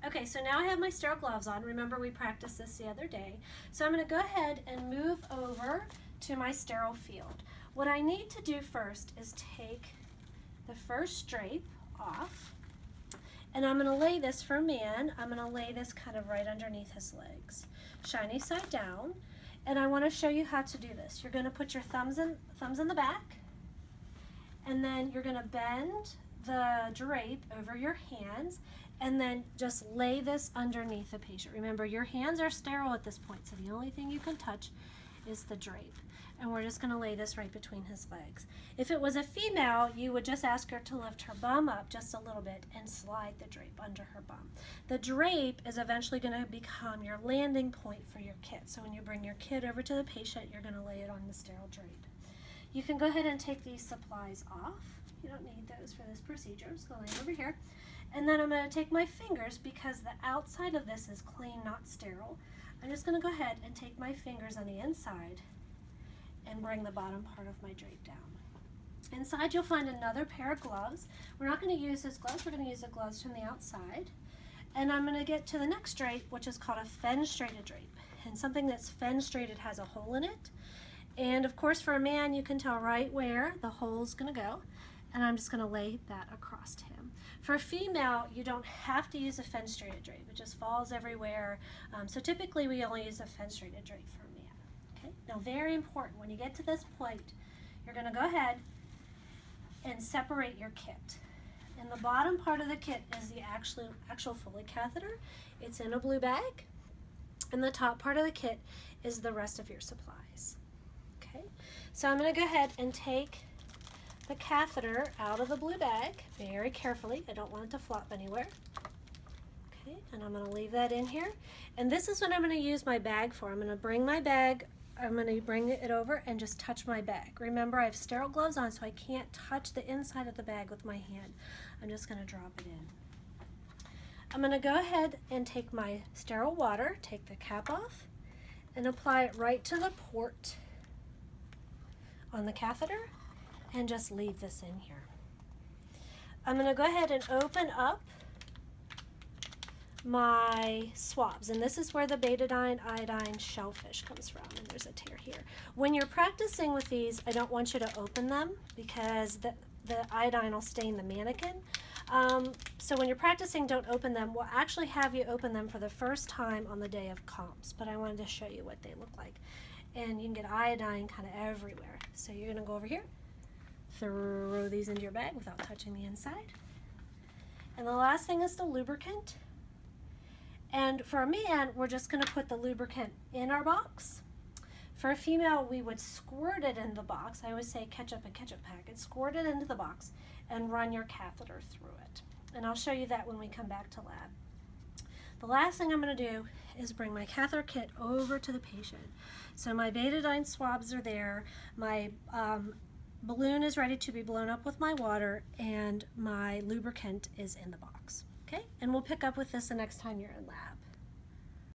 Okay, so now I have my sterile gloves on. Remember, we practiced this the other day. So I'm going to go ahead and move over to my sterile field. What I need to do first is take the first drape off, and I'm going to lay this for a man. I'm going to lay this kind of right underneath his legs, shiny side down, and I want to show you how to do this. You're going to put your thumbs in the back, and then you're going to bend the drape over your hands, and then just lay this underneath the patient. Remember, your hands are sterile at this point, so the only thing you can touch is the drape. And we're just going to lay this right between his legs. If it was a female, you would just ask her to lift her bum up just a little bit and slide the drape under her bum. The drape is eventually going to become your landing point for your kit. So when you bring your kit over to the patient, you're going to lay it on the sterile drape. You can go ahead and take these supplies off. You don't need those for this procedure. I'm just going to lay them over here. And then I'm going to take my fingers, because the outside of this is clean, not sterile. I'm just going to go ahead and take my fingers on the inside and bring the bottom part of my drape down. Inside you'll find another pair of gloves. We're not going to use those gloves, we're going to use the gloves from the outside. And I'm going to get to the next drape, which is called a fenestrated drape. And something that's fenestrated has a hole in it. And of course, for a man, you can tell right where the hole's going to go. And I'm just going to lay that across him. For a female, you don't have to use a fenestrated drape. It just falls everywhere. So typically, we only use a fenestrated drape for a man. Okay. Now, very important, when you get to this point, you're going to go ahead and separate your kit. And the bottom part of the kit is the actual Foley catheter. It's in a blue bag. And the top part of the kit is the rest of your supplies. Okay. So I'm going to go ahead and take the catheter out of the blue bag very carefully. I don't want it to flop anywhere. Okay, and I'm going to leave that in here. And this is what I'm going to use my bag for. I'm going to bring my bag, I'm going to bring it over and just touch my bag. Remember, I have sterile gloves on, so I can't touch the inside of the bag with my hand. I'm just going to drop it in. I'm going to go ahead and take my sterile water, take the cap off, and apply it right to the port on the catheter, and just leave this in here. I'm going to go ahead and open up my swabs, and this is where the betadine, iodine, shellfish comes from, and there's a tear here. When you're practicing with these, I don't want you to open them, because the iodine will stain the mannequin. So when you're practicing, don't open them. We'll actually have you open them for the first time on the day of comps, but I wanted to show you what they look like. And you can get iodine kind of everywhere. So you're going to go over here, throw these into your bag without touching the inside. And the last thing is the lubricant. And for a man, we're just going to put the lubricant in our box. For a female, we would squirt it in the box. I always say catch up a ketchup packet. Squirt it into the box and run your catheter through it. And I'll show you that when we come back to lab. The last thing I'm going to do is bring my catheter kit over to the patient. So my betadine swabs are there. My balloon is ready to be blown up with my water, and my lubricant is in the box. Okay, and we'll pick up with this the next time you're in lab.